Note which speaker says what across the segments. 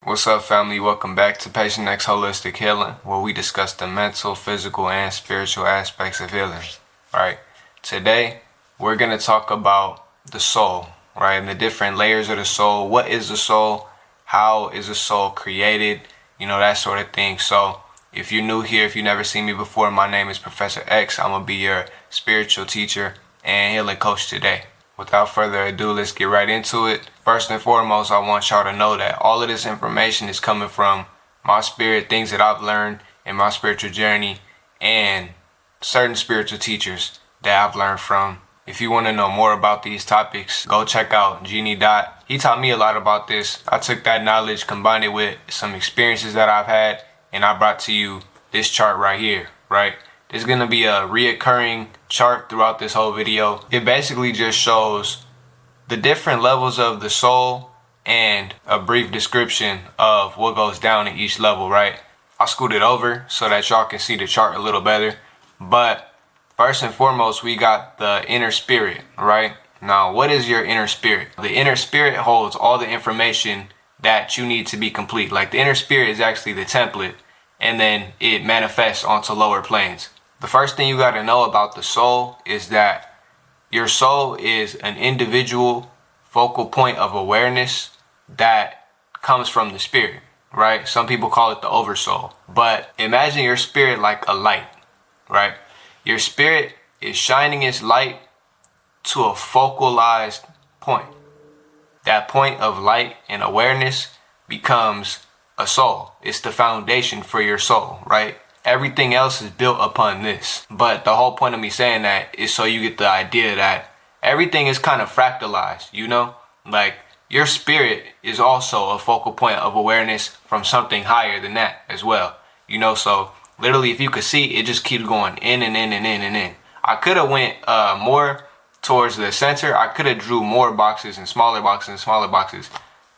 Speaker 1: What's up, family? Welcome back to Patient X Holistic Healing, where we discuss the mental, physical, and spiritual aspects of healing. Right? Today, we're going to talk about the soul, right? And the different layers of the soul. What is the soul? How is the soul created? That sort of thing. So, if you're new here, if you've never seen me before, my name is Professor X. I'm going to be your spiritual teacher and healing coach today. Without further ado, let's get right into it. First and foremost, I want y'all to know that all of this information is coming from my spirit, things that I've learned in my spiritual journey, and certain spiritual teachers that I've learned from. If you want to know more about these topics, go check out Genie Dot. He taught me a lot about this. I took that knowledge, combined it with some experiences that I've had, and I brought to you this chart right here, right? There's going to be a reoccurring chart throughout this whole video. It basically just shows the different levels of the soul and a brief description of what goes down in each level, right? I'll scoot it over so that y'all can see the chart a little better. But first and foremost, we got the inner spirit, right? Now, what is your inner spirit? The inner spirit holds all the information that you need to be complete. Like, the inner spirit is actually the template, and then it manifests onto lower planes. The first thing you got to know about the soul is that your soul is an individual focal point of awareness that comes from the spirit, right? Some people call it the oversoul. But imagine your spirit like a light, right? Your spirit is shining its light to a focalized point. That point of light and awareness becomes a soul. It's the foundation for your soul, right? Everything else is built upon this. But the whole point of me saying that is so you get the idea that everything is kind of fractalized, Like, your spirit is also a focal point of awareness from something higher than that as well. So literally, if you could see, it just keeps going in and in and in and in. I could have went more towards the center. I could have drew more boxes and smaller boxes and smaller boxes.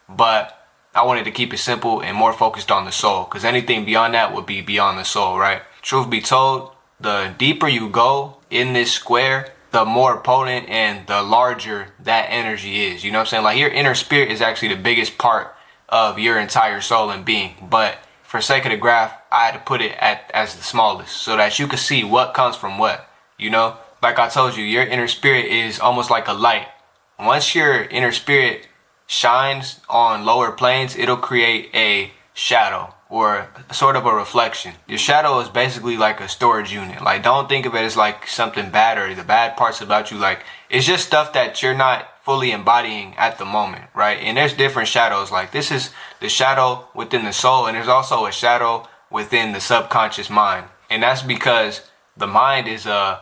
Speaker 1: But I wanted to keep it simple and more focused on the soul, because anything beyond that would be beyond the soul, right? Truth be told, the deeper you go in this square, the more potent and the larger that energy is. You know what I'm saying? Like, your inner spirit is actually the biggest part of your entire soul and being. But for sake of the graph, I had to put it as the smallest so that you could see what comes from what. Like I told you, your inner spirit is almost like a light. Once your inner spirit shines on lower planes, it'll create a shadow or sort of a reflection. Your shadow is basically like a storage unit. Like, don't think of it as like something bad or the bad parts about you. Like, it's just stuff that you're not fully embodying at the moment, right? And there's different shadows. Like, this is the shadow within the soul, and there's also a shadow within the subconscious mind. And that's because the mind is a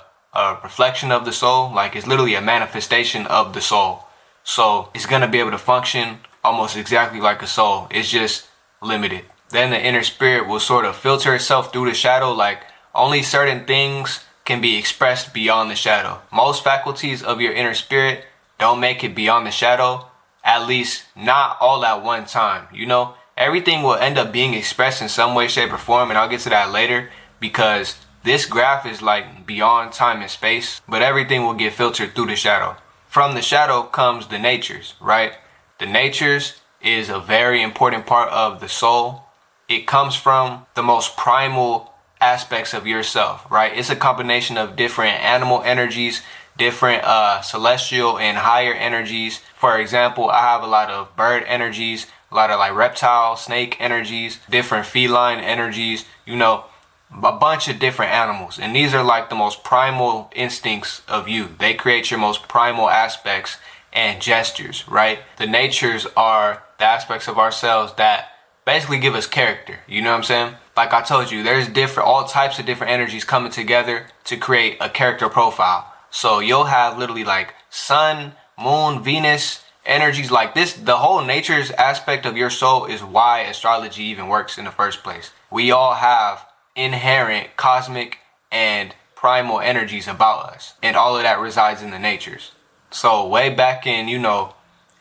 Speaker 1: reflection of the soul. Like, it's literally a manifestation of the soul. So it's going to be able to function almost exactly like a soul. It's just limited. Then the inner spirit will sort of filter itself through the shadow. Like, only certain things can be expressed beyond the shadow. Most faculties of your inner spirit don't make it beyond the shadow, at least not all at one time. Everything will end up being expressed in some way, shape, or form. And I'll get to that later, because this graph is like beyond time and space, but everything will get filtered through the shadow. From the shadow comes the natures, right? The natures is a very important part of the soul. It comes from the most primal aspects of yourself, right? It's a combination of different animal energies, different celestial and higher energies. For example, I have a lot of bird energies, a lot of like reptile, snake energies, different feline energies, a bunch of different animals. And these are like the most primal instincts of you. They create your most primal aspects and gestures, right? The natures are the aspects of ourselves that basically give us character. You know what I'm saying? Like I told you, there's all types of different energies coming together to create a character profile. So you'll have literally like sun, moon, Venus energies like this. The whole nature's aspect of your soul is why astrology even works in the first place. We all have inherent cosmic and primal energies about us, and all of that resides in the natures. So way back in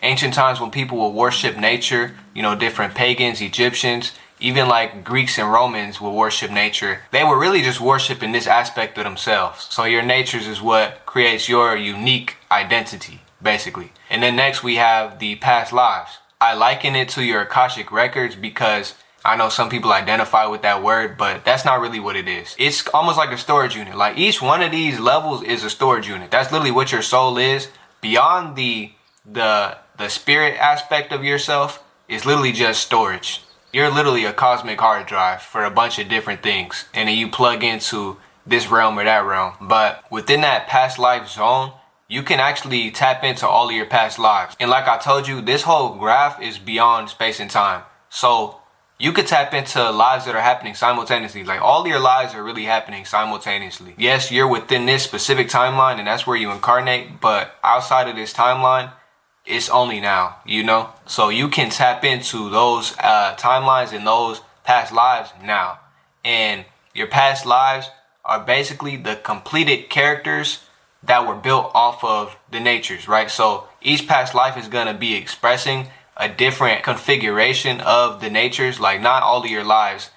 Speaker 1: ancient times, when people would worship nature, different pagans, Egyptians, even like Greeks and Romans would worship nature, they were really just worshiping this aspect of themselves. So your natures is what creates your unique identity, basically. And then next we have the past lives. I liken it to your Akashic records because I know some people identify with that word, but that's not really what it is. It's almost like a storage unit. Like each one of these levels is a storage unit. That's literally what your soul is. Beyond the spirit aspect of yourself is literally just storage. You're literally a cosmic hard drive for a bunch of different things. And then you plug into this realm or that realm. But within that past life zone, you can actually tap into all of your past lives. And like I told you, this whole graph is beyond space and time. So you could tap into lives that are happening simultaneously. Like all your lives are really happening simultaneously. Yes, you're within this specific timeline and that's where you incarnate. But outside of this timeline, it's only now, you know? So you can tap into those timelines and those past lives now. And your past lives are basically the completed characters that were built off of the natures, right? So each past life is going to be expressing a different configuration of the natures. Like not all of your lives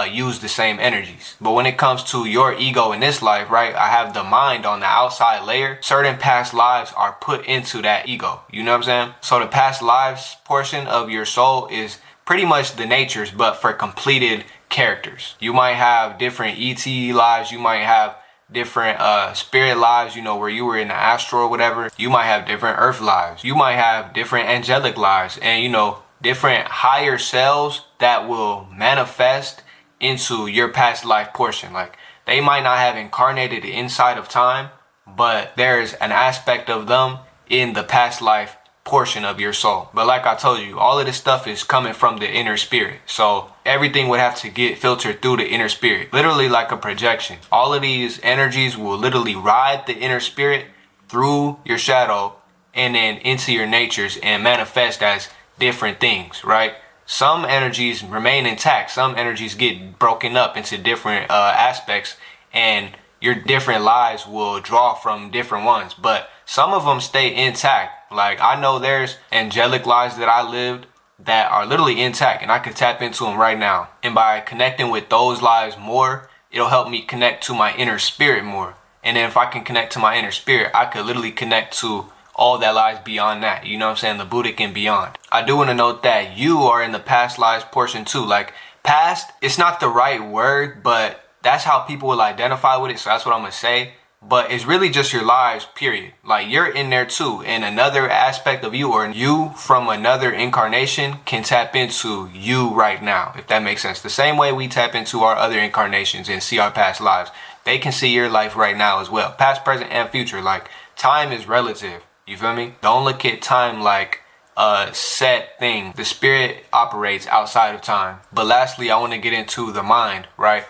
Speaker 1: use the same energies. But when it comes to your ego in this life, right, I have the mind on the outside layer. Certain past lives are put into that ego. You know what I'm saying? So the past lives portion of your soul is pretty much the natures, but for completed characters. You might have different ET lives. You might have different spirit lives, you know, where you were in the astral or whatever. You might have different earth lives. You might have different angelic lives and, you know, different higher selves that will manifest into your past life portion. Like they might not have incarnated inside of time, but there's an aspect of them in the past life portion of your soul. But like I told you, all of this stuff is coming from the inner spirit. So everything would have to get filtered through the inner spirit, literally like a projection. All of these energies will literally ride the inner spirit through your shadow and then into your natures and manifest as different things, right? Some energies remain intact. Some energies get broken up into different aspects, and your different lives will draw from different ones, but some of them stay intact. Like I know there's angelic lives that I lived that are literally intact and I could tap into them right now. And by connecting with those lives more, it'll help me connect to my inner spirit more. And then if I can connect to my inner spirit, I could literally connect to all that lies beyond that. You know what I'm saying? The Buddhic and beyond. I do want to note that you are in the past lives portion too. Like past, it's not the right word, but that's how people will identify with it. So that's what I'm going to say. But it's really just your lives, period. Like you're in there too. And another aspect of you or you from another incarnation can tap into you right now, if that makes sense. The same way we tap into our other incarnations and see our past lives. They can see your life right now as well. Past, present, and future. Like time is relative. You feel me? Don't look at time like a set thing. The spirit operates outside of time. But lastly, I want to get into the mind, right?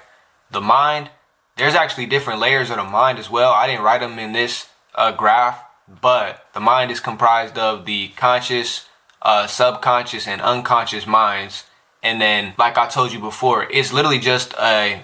Speaker 1: The mind. There's actually different layers of the mind as well. I didn't write them in this graph, but the mind is comprised of the conscious, subconscious, and unconscious minds. And then, like I told you before, it's literally just a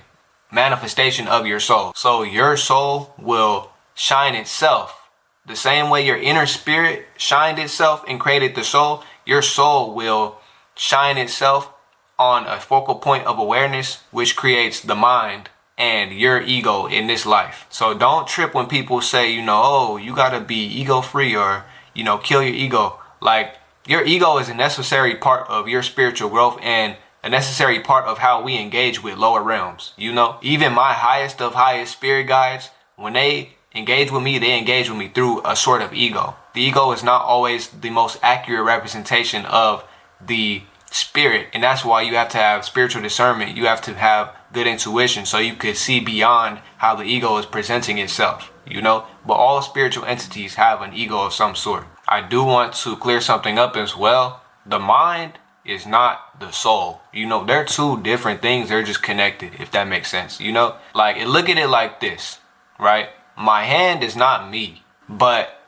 Speaker 1: manifestation of your soul. So your soul will shine itself. The same way your inner spirit shined itself and created the soul, your soul will shine itself on a focal point of awareness, which creates the mind and your ego in this life. So don't trip when people say, you know, oh, you gotta be ego free or, you know, kill your ego. Like your ego is a necessary part of your spiritual growth and a necessary part of how we engage with lower realms. You know, even my highest of highest spirit guides, when they engage with me, they engage with me through a sort of ego. The ego is not always the most accurate representation of the spirit, and that's why you have to have spiritual discernment. You have to have good intuition so you could see beyond how the ego is presenting itself, you know. But all spiritual entities have an ego of some sort. I do want to clear something up as well. The mind is not the soul. You know, they're two different things. They're just connected, if that makes sense. You know, like look at it like this, right? My hand is not me, but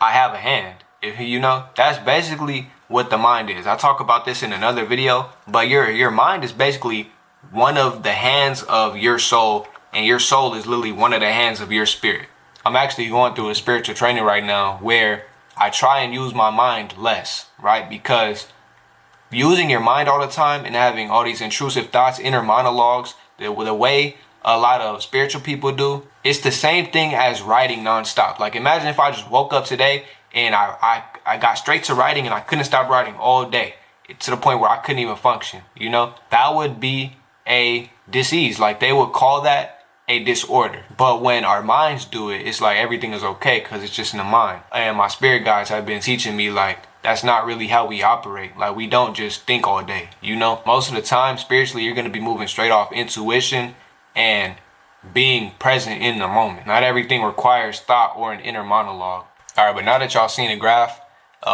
Speaker 1: I have a hand. If you know, that's basically what the mind is. I talk about this in another video, but your mind is basically one of the hands of your soul, and your soul is literally one of the hands of your spirit. I'm actually going through a spiritual training right now where I try and use my mind less, right? Because using your mind all the time and having all these intrusive thoughts, inner monologues, the way a lot of spiritual people do, it's the same thing as writing nonstop. Like imagine if I just woke up today and I got straight to writing and I couldn't stop writing all day. to the point where I couldn't even function, you know? That would be a disease. Like, they would call that a disorder. But when our minds do it, it's like everything is okay because it's just in the mind. And my spirit guides have been teaching me, like, that's not really how we operate. Like, we don't just think all day, you know? Most of the time, spiritually, you're going to be moving straight off intuition and being present in the moment. Not everything requires thought or an inner monologue. All right, but now that y'all seen the graph,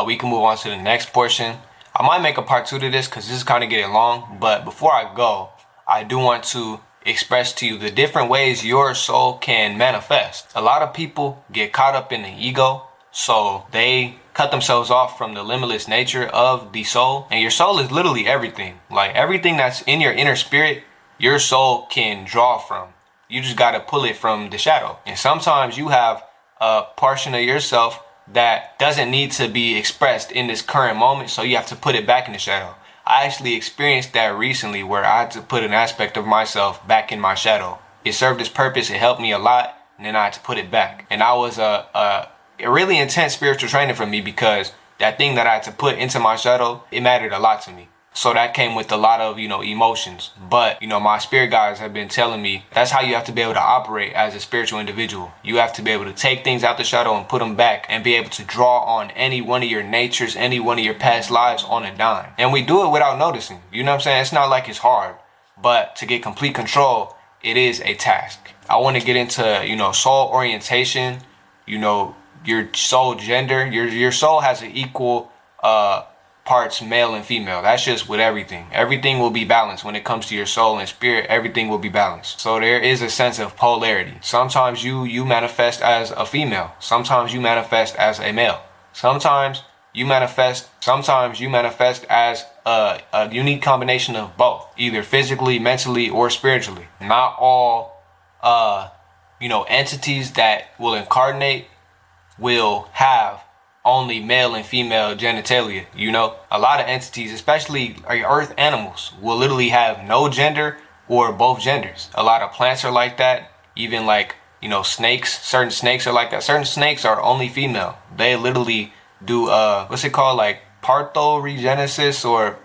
Speaker 1: we can move on to the next portion. I might make a part 2 to this because this is kind of getting long. But before I go, I do want to express to you the different ways your soul can manifest. A lot of people get caught up in the ego, so they cut themselves off from the limitless nature of the soul. And your soul is literally everything. Like, everything that's in your inner spirit, your soul can draw from. You just got to pull it from the shadow. And sometimes you have a portion of yourself that doesn't need to be expressed in this current moment, so you have to put it back in the shadow. I actually experienced that recently, where I had to put an aspect of myself back in my shadow. It served its purpose, it helped me a lot, and then I had to put it back. And that was a really intense spiritual training for me, because that thing that I had to put into my shadow, it mattered a lot to me. So that came with a lot of, emotions. But, my spirit guides have been telling me that's how you have to be able to operate as a spiritual individual. You have to be able to take things out the shadow and put them back, and be able to draw on any one of your natures, any one of your past lives on a dime. And we do it without noticing. You know what I'm saying? It's not like it's hard. But to get complete control, it is a task. I want to get into, soul orientation, your soul gender. Your soul has an equal parts male and female. That's just with everything. Everything will be balanced when it comes to your soul and spirit. Everything will be balanced. So there is a sense of polarity. Sometimes you manifest as a female. Sometimes you manifest as a male. Sometimes you manifest as a unique combination of both, either physically, mentally, or spiritually. Not all entities that will incarnate will have only male and female genitalia. A lot of entities, especially earth animals, will literally have no gender or both genders. A lot of plants are like that. Even snakes, certain snakes are like that. Certain snakes are only female. They literally do what's it called, like parthenogenesis or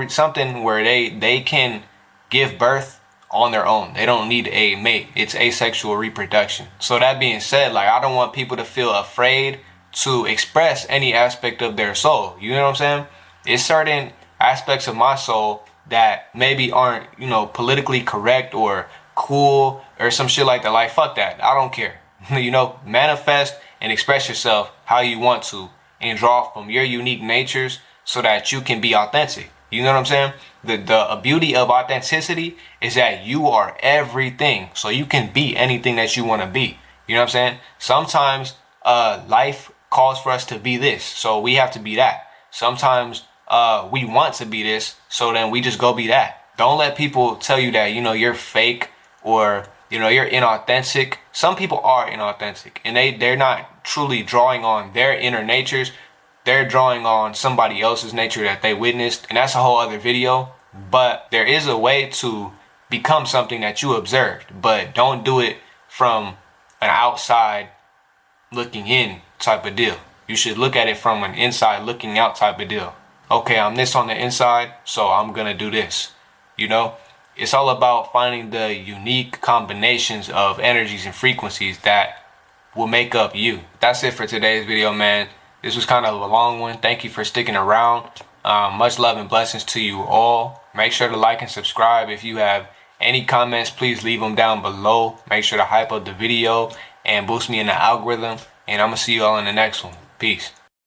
Speaker 1: something, where they can give birth on their own. They don't need a mate. It's asexual reproduction. So that being said, I don't want people to feel afraid to express any aspect of their soul. You know what I'm saying? It's certain aspects of my soul that maybe aren't, politically correct or cool or some shit like that. Like, fuck that. I don't care. Manifest and express yourself how you want to, and draw from your unique natures so that you can be authentic. You know what I'm saying? The beauty of authenticity is that you are everything. So you can be anything that you want to be. You know what I'm saying? Sometimes life calls for us to be this, so we have to be that. Sometimes we want to be this, so then we just go be that. Don't let people tell you that you're fake or you're inauthentic. Some people are inauthentic, and they're not truly drawing on their inner natures. They're drawing on somebody else's nature that they witnessed, and that's a whole other video. But there is a way to become something that you observed, but don't do it from an outside looking in type of deal. You should look at it from an inside looking out type of deal. Okay, I'm this on the inside, so I'm gonna do this. It's all about finding the unique combinations of energies and frequencies that will make up you. That's it for today's video, man. This was kind of a long one. Thank you for sticking around. Much love and blessings to you all. Make sure to like and subscribe. If you have any comments, please leave them down below. Make sure to hype up the video and boost me in the algorithm. And I'm going to see you all in the next one. Peace.